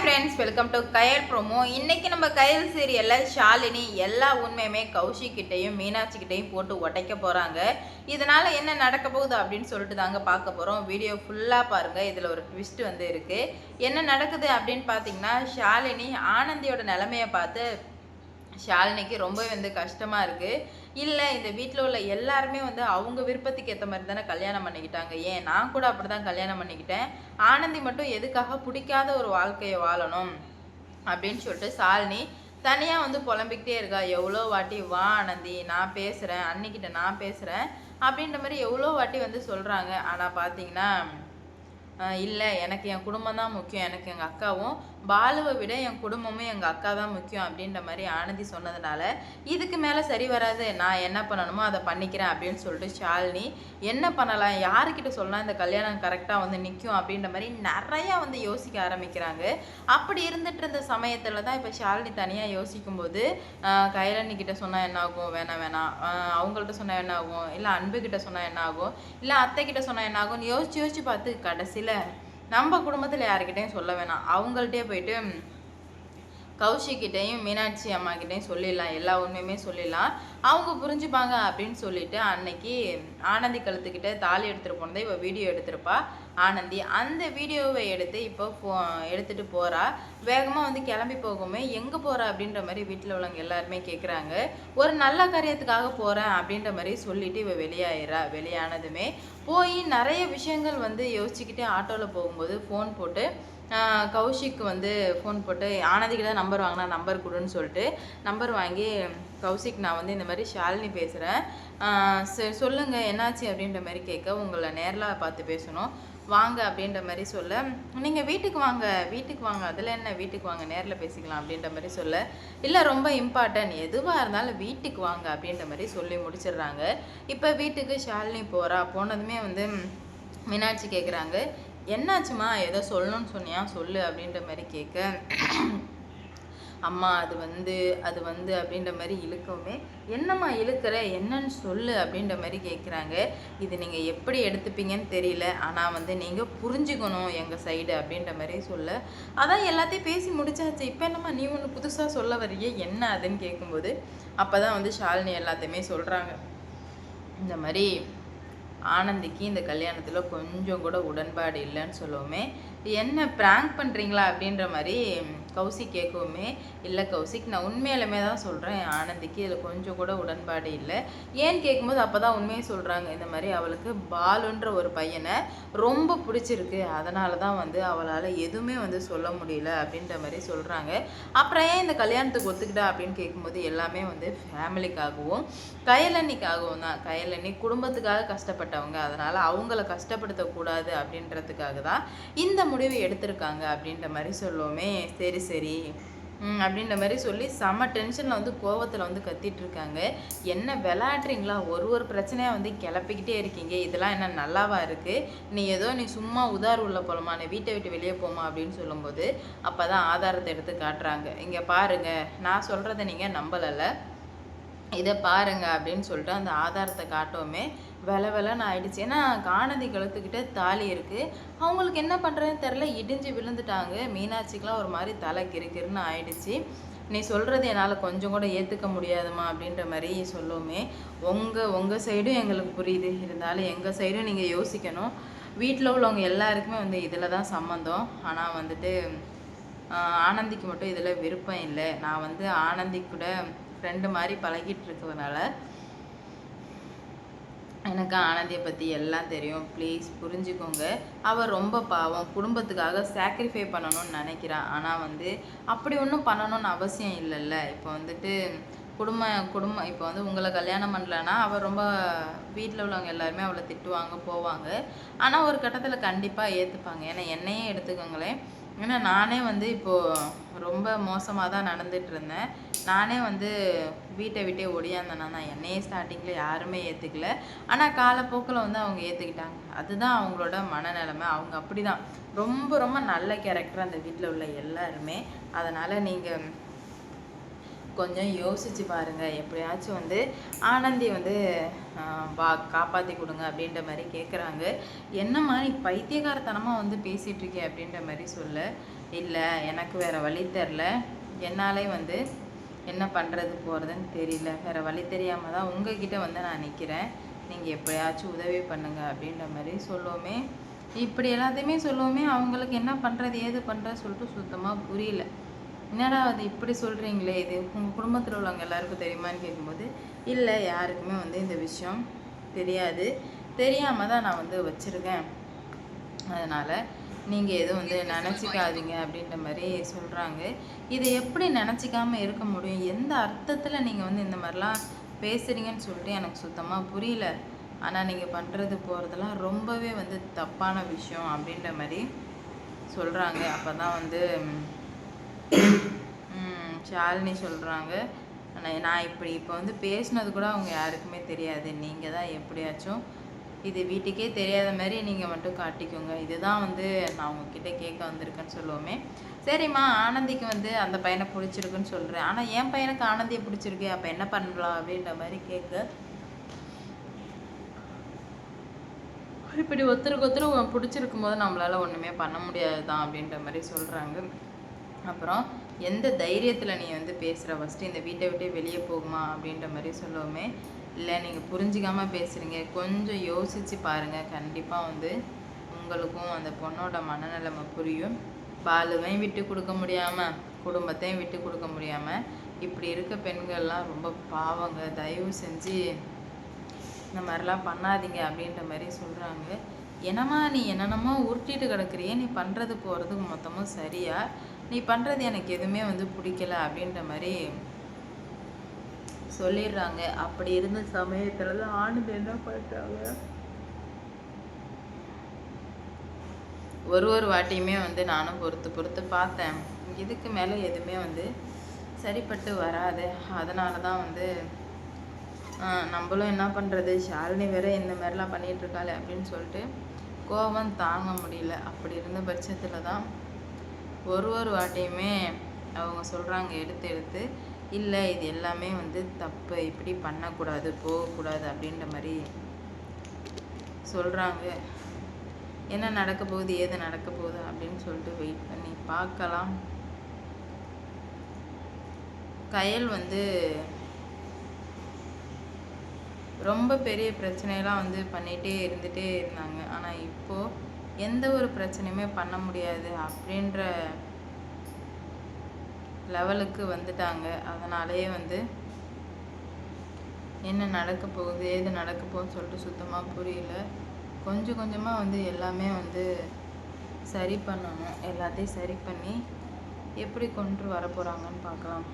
Friends, welcome to Kayal promo. இன்னைக்கு நம்ம கயல் சீரியல்ல ஷாலினி எல்லா உண்மையுமே கௌஷிக் கிட்டையும் மீனாட்சி கிட்டையும் போட்டு உடைக்க போறாங்க. இதனால என்ன நடக்க போகுது அப்படின்னு சொல்லிட்டு தாங்க பார்க்க போறோம். வீடியோ ஃபுல்லா பாருங்க. இதுல ஒரு ட்விஸ்ட் இருக்கு. என்ன நடக்குது அப்படின்னு பார்த்தீங்கன்னா, ஷாலினி ஆனந்தியோட நிலைமையை பார்த்து ஷாலினிக்கு ரொம்ப கஷ்டமாக இருக்குது. இல்லை, இந்த வீட்டில் உள்ள எல்லாருமே அவங்க விருப்பத்துக்கு ஏற்ற மாதிரி தானே கல்யாணம் பண்ணிக்கிட்டாங்க. ஏன் நான் கூட அப்படி தான் கல்யாணம் பண்ணிக்கிட்டேன். ஆனந்தி மட்டும் எதுக்காக பிடிக்காத ஒரு வாழ்க்கையை வாழணும் அப்படின்னு சொல்லிட்டு ஷாலினி தனியாக புலம்பிக்கிட்டே இருக்கா. எவ்வளோ வாட்டி வா ஆனந்தி, நான் பேசுகிறேன், அன்னிக்கிட்ட நான் பேசுகிறேன் அப்படின்ற மாதிரி எவ்வளோ வாட்டி சொல்கிறாங்க. ஆனால் பார்த்தீங்கன்னா இல்லை, எனக்கு என் குடும்பம் தான் முக்கியம், எனக்கு எங்கள் அக்காவும் பாலுவை விட என் குடும்பமும் எங்கள் அக்கா தான் முக்கியம் அப்படின்ற மாதிரி ஆனந்தி சொன்னதுனால இதுக்கு மேலே சரி வராது, நான் என்ன பண்ணணுமோ அதை பண்ணிக்கிறேன் அப்படின்னு சொல்லிட்டு ஷாலினி என்ன பண்ணலாம், யாருக்கிட்ட சொல்லலாம் இந்த கல்யாணம் கரெக்டாக நிற்கும் அப்படின்ற மாதிரி நிறையா யோசிக்க ஆரம்பிக்கிறாங்க. அப்படி இருந்துட்டு இருந்த சமயத்தில் தான் இப்போ ஷாலினி தனியாக யோசிக்கும்போது கைலண்ணிக்கிட்ட சொன்னால் என்ன ஆகும், வேணாம் அவங்கள்ட்ட சொன்னால் என்ன ஆகும், இல்லை அன்புக்கிட்ட சொன்னால் என்ன ஆகும், இல்லை அத்தைக்கிட்ட சொன்னால் என்ன ஆகும்னு யோசிச்சு பார்த்து கடைசியில் நம்ம குடும்பத்தில் யாருக்கிட்டையும் சொல்ல வேணாம், அவங்கள்ட்டே போயிட்டு கௌஷிக்கிட்டையும் மீனாட்சி அம்மா கிட்டையும் சொல்லிடலாம், எல்லா உண்மையுமே சொல்லிடலாம், அவங்க புரிஞ்சுப்பாங்க அப்படின்னு சொல்லிட்டு அன்னைக்கு ஆனந்தி கழுத்துக்கிட்ட தாலி எடுத்துகிட்டு போனதை இப்போ வீடியோ எடுத்திருப்பா ஆனந்தி. அந்த வீடியோவை எடுத்து இப்போ எடுத்துகிட்டு போகிறா. வேகமாக கிளம்பி போகுமே எங்கே போகிறா அப்படின்ற மாதிரி வீட்டில் உள்ளவங்க எல்லாருமே கேட்குறாங்க. ஒரு நல்ல காரியத்துக்காக போகிறேன் அப்படின்ற மாதிரி சொல்லிட்டு இவ வெளியாயிரா. வெளியானதுமே போய் நிறைய விஷயங்கள் யோசிச்சுக்கிட்டே ஆட்டோவில் போகும்போது ஃபோன் போட்டு கௌஷிக் ஃபோன் போட்டு ஆனந்திக்கிட்ட நம்பர் வாங்கினா நம்பர் கொடுன்னு சொல்லிட்டு நம்பர் வாங்கி கௌஷிக், நான் இந்த மாதிரி ஷாலினி பேசுகிறேன், சொல்லுங்கள் என்னாச்சு அப்படின்ற மாதிரி கேட்க, உங்களை நேரில் பார்த்து பேசணும் வாங்க அப்படின்ற மாதிரி சொல்ல, நீங்கள் வீட்டுக்கு வாங்க அதில் என்ன, வீட்டுக்கு வாங்க நேரில் பேசிக்கலாம் அப்படின்ற மாதிரி சொல்ல, இல்லை ரொம்ப இம்பார்ட்டன்ட், எதுவாக இருந்தாலும் வீட்டுக்கு வாங்க அப்படின்ற மாதிரி சொல்லி முடிச்சிடுறாங்க. இப்போ வீட்டுக்கு ஷாலினி போனதுமே மீனாட்சி கேட்குறாங்க, என்னாச்சுமா, ஏதோ சொல்லணும்னு சொன்னியா சொல்லு அப்படின்ற மாதிரி கேட்க, அம்மா அது அப்படின்ற மாதிரி இழுக்கவுமே, என்னம்மா இழுக்கிற, என்னன்னு சொல்லு அப்படின்ற மாதிரி கேட்குறாங்க. இது நீங்கள் எப்படி எடுத்துப்பீங்கன்னு தெரியல, ஆனால் நீங்கள் புரிஞ்சுக்கணும் எங்கள் சைடு அப்படின்ற மாதிரி சொல்ல, அதான் எல்லாத்தையும் பேசி முடிச்சாச்சு, இப்போ என்னம்மா நீ ஒன்று புதுசாக சொல்ல வரையே என்ன அதுன்னு கேட்கும்போது அப்போ தான் ஷாலினி எல்லாத்தையுமே சொல்கிறாங்க. இந்த மாதிரி ஆனந்திக்கு இந்த கல்யாணத்தில் கொஞ்சம் கூட உடன்பாடு இல்லைன்னு சொல்லவுமே, என்ன ப்ராங்க் பண்ணுறீங்களா அப்படின்ற மாதிரி கௌஷிக் கேட்கவுமே, இல்லை கௌஷிக் நான் உண்மையிலுமே தான் சொல்கிறேன், ஆனந்திக்கு இதில் கொஞ்சம் கூட உடன்பாடு இல்லை. ஏன்னு கேட்கும்போது அப்போ தான் உண்மையை சொல்கிறாங்க. இந்த மாதிரி அவளுக்கு பாலுன்ற ஒரு பையனை ரொம்ப பிடிச்சிருக்கு, அதனால தான் அவளால் எதுவுமே சொல்ல முடியல அப்படின்ற மாதிரி சொல்கிறாங்க. அப்புறம் ஏன் இந்த கல்யாணத்துக்கு ஒத்துக்கிட்டா அப்படின்னு கேட்கும்போது எல்லாமே ஃபேமிலிக்காகவும் கயலண்ணிக்காகவும் தான். கயலண்ணி குடும்பத்துக்காக கஷ்டப்பட்டவங்க, அதனால் அவங்கள கஷ்டப்படுத்தக்கூடாது அப்படின்றதுக்காக தான் இந்த முடிவை எடுத்திருக்காங்க அப்படின்ற மாதிரி சொல்லுவோமே. சரி அப்படின்ற மாதிரி சொல்லி செம்ம டென்ஷனில் கோவத்தில் கத்திட்டு இருக்காங்க. என்ன விளையாடுறீங்களா, ஒரு பிரச்சனையாக கிளப்பிக்கிட்டே இருக்கீங்க, இதெல்லாம் என்ன நல்லாவா இருக்குது, நீ சும்மா உதார் உள்ள போலமா, நீ வீட்டை விட்டு வெளியே போமா அப்படின்னு சொல்லும்போது அப்போ தான் ஆதாரத்தை எடுத்து காட்டுறாங்க. இங்கே பாருங்கள், நான் சொல்கிறத நீங்கள் நம்பலை, இதை பாருங்க அப்படின்னு சொல்லிட்டு அந்த ஆதாரத்தை காட்டவுமே வெலைன்னு ஆயிடுச்சு. ஏன்னா ஆனந்தி கழுத்துக்கிட்ட தாலி இருக்குது, அவங்களுக்கு என்ன பண்ணுறதுன்னு தெரில, இடிஞ்சு விழுந்துட்டாங்க. மீனாட்சிக்கெலாம் ஒரு மாதிரி தலை கிறுக்கிறுன்னு ஆயிடுச்சு. நீ சொல்கிறது என்னால் கொஞ்சம் கூட ஏற்றுக்க முடியாதுமா அப்படின்ற மாதிரி சொல்லுவோமே. உங்கள் சைடும் எங்களுக்கு புரியுது, இருந்தாலும் எங்கள் சைடும் நீங்கள் யோசிக்கணும். வீட்டில் உள்ளவங்க எல்லாருக்குமே இதில் தான் சம்மந்தம். ஆனால் ஆனந்திக்கு மட்டும் இதில் விருப்பம் இல்லை. நான் ஆனந்தி கூட ஃப்ரெண்டு மாதிரி பழகிட்டு இருக்கிறதுனால எனக்கு ஆனந்தியை பற்றி எல்லாம் தெரியும், ப்ளீஸ் புரிஞ்சுக்கோங்க. அவள் ரொம்ப பாவம், குடும்பத்துக்காக சாக்ரிஃபை பண்ணணும்னு நினைக்கிறான். ஆனால் அப்படி ஒன்றும் பண்ணணும்னு அவசியம் இல்லைல்ல. இப்போ குடும்பம் இப்போ உங்களை கல்யாணம் பண்ணலன்னா அவள் ரொம்ப வீட்டில் உள்ளவங்க எல்லாருமே அவளை திட்டுவாங்க போவாங்க. ஆனால் ஒரு கட்டத்தில் கண்டிப்பாக ஏற்றுப்பாங்க. ஏன்னா என்னையே எடுத்துக்கோங்களேன், ஏன்னா நானே இப்போது ரொம்ப மோசமாக தான் நடந்துட்டு இருந்தேன். நானே வீட்டை விட்டே ஒடியாந்தேன்னா தான் என்னையே ஸ்டார்டிங்கில் யாருமே ஏற்றுக்கல. ஆனால் காலப்போக்கில் அவங்க ஏற்றுக்கிட்டாங்க. அதுதான் அவங்களோட மனநிலைமை. அவங்க அப்படி தான் ரொம்ப ரொம்ப நல்ல கேரக்டர் அந்த வீட்டில் உள்ள எல்லாருமே. அதனால் நீங்கள் கொஞ்சம் யோசிச்சு பாருங்கள். எப்படியாச்சும் ஆனந்தி காப்பாற்றி கொடுங்க அப்படின்ற மாதிரி கேட்குறாங்க. என்னம்மா நீ பைத்தியகாரத்தனமாக பேசிகிட்ருக்கே அப்படின்ற மாதிரி சொல்ல, இல்லை எனக்கு வேறு வழி தெரில, என்னாலே வந்து என்ன பண்ணுறது போகிறதுன்னு தெரியல, வேறு வழி தெரியாமல் தான் உங்ககிட்ட வந்து நான் நிற்கிறேன், நீங்கள் எப்படியாச்சும் உதவி பண்ணுங்க அப்படின்ற மாதிரி சொல்லுவோமே. இப்படி எல்லாத்தையுமே சொல்லுவோமே, அவங்களுக்கு என்ன பண்ணுறது ஏது பண்ணுறது சொல்லிட்டு சுத்தமாக புரியல. என்னடா அது இப்படி சொல்கிறீங்களே, இது உங்கள் குடும்பத்தில் உள்ளவங்க எல்லாருக்கும் தெரியுமான்னு கேட்கும்போது, இல்லை யாருக்குமே வந்து இந்த விஷயம் தெரியாது, தெரியாமல் தான் நான் வந்து வச்சுருக்கேன், அதனால் நீங்கள் எதுவும் வந்து நினச்சிக்காதீங்க அப்படின்ற மாதிரி சொல்கிறாங்க. இதை எப்படி நினச்சிக்காமல் இருக்க முடியும்? எந்த அர்த்தத்தில் நீங்கள் வந்து இந்த மாதிரிலாம் பேசுகிறீங்கன்னு சொல்லிட்டு எனக்கு சுத்தமாக புரியல. ஆனால் நீங்கள் பண்ணுறது போகிறதெல்லாம் ரொம்பவே வந்து தப்பான விஷயம் அப்படின்ற மாதிரி சொல்கிறாங்க. அப்போ தான் வந்து ஷாலினி சொல்கிறாங்க, நான் இப்போ வந்து பேசினது கூட அவங்க யாருக்குமே தெரியாது, நீங்கள் தான் எப்படியாச்சும் இது வீட்டுக்கே தெரியாத மாதிரி நீங்கள் மட்டும் காட்டிக்கோங்க, இதுதான் வந்து நான் உங்ககிட்ட கேட்க வந்திருக்கேன்னு சொல்லுவோமே. சரிம்மா, ஆனந்திக்கு வந்து அந்த பையனை பிடிச்சிருக்குன்னு சொல்கிறேன், ஆனால் என் பையனுக்கு ஆனந்தியை பிடிச்சிருக்கு, அப்போ என்ன பண்ணலாம் அப்படின்ற மாதிரி கேட்க, இப்படி ஒருத்தருக்கு பிடிச்சிருக்கும் போது நம்மளால் ஒன்றுமே பண்ண முடியாது தான் அப்படின்ற மாதிரி சொல்கிறாங்க. அப்புறம் எந்த தைரியத்தில் நீ வந்து பேசுகிற, ஃபஸ்ட்டு இந்த வீட்டை விட்டு வெளியே போகுமா அப்படின்ற மாதிரி சொல்லுவோமே. இல்லை, நீங்கள் புரிஞ்சிக்காமல் பேசுகிறீங்க, கொஞ்சம் யோசித்து பாருங்கள், கண்டிப்பாக வந்து உங்களுக்கும் அந்த பொண்ணோட மனநிலைமை புரியும். பாலுவையும் விட்டு கொடுக்க முடியாமல், குடும்பத்தையும் விட்டு கொடுக்க முடியாமல் இப்படி இருக்க பெண்கள்லாம் ரொம்ப பாவங்க, தயவு செஞ்சு இந்த மாதிரிலாம் பண்ணாதீங்க அப்படின்ற மாதிரி சொல்கிறாங்க. என்னம்மா நீ என்னென்னமோ உருட்டிட்டு கிடக்குறியே, நீ பண்ணுறது போகிறது மொத்தமும் சரியா, நீ பண்ணுறது எனக்கு எதுவுமே வந்து பிடிக்கல அப்படின்ற மாதிரி சொல்லிடுறாங்க. அப்படி இருந்த சமயத்தில் தான் ஆனந்த் என்ன பண்ணுறாங்க, ஒரு வாட்டியுமே வந்து நானும் பொறுத்து பார்த்தேன், இதுக்கு மேலே எதுவுமே வந்து சரிப்பட்டு வராது, அதனால தான் வந்து நம்மளும் என்ன பண்ணுறது, ஷாலினி வேற இந்த மாதிரிலாம் பண்ணிகிட்ருக்காளே அப்படின்னு சொல்லிட்டு கோபம் தாங்க முடியல. அப்படி இருந்த பட்சத்தில் தான் ஒரு வாட்டியுமே அவங்க சொல்கிறாங்க எடுத்து இல்லை இது எல்லாமே வந்து தப்பு, இப்படி பண்ணக்கூடாது, போகக்கூடாது அப்படின்ற மாதிரி சொல்கிறாங்க. என்ன நடக்க போகுது ஏது நடக்க போகுது அப்படின்னு சொல்லிட்டு வெயிட் பண்ணி பார்க்கலாம். கயல் வந்து ரொம்ப பெரிய பிரச்சனையெல்லாம் வந்து பண்ணிகிட்டே இருந்துகிட்டே இருந்தாங்க, ஆனால் இப்போது எந்த ஒரு பிரச்சனையுமே பண்ண முடியாது அப்படின்ற லெவலுக்கு வந்துட்டாங்க. அதனாலேயே வந்து என்ன நடக்க போகுது ஏது நடக்க போகுதுன்னு சொல்லிட்டு சுத்தமாக புரியல. கொஞ்சம் கொஞ்சமாக வந்து எல்லாமே வந்து சரி பண்ணணும், எல்லாத்தையும் சரி பண்ணி எப்படி கொண்டு வர போகிறாங்கன்னு பார்க்கலாம்.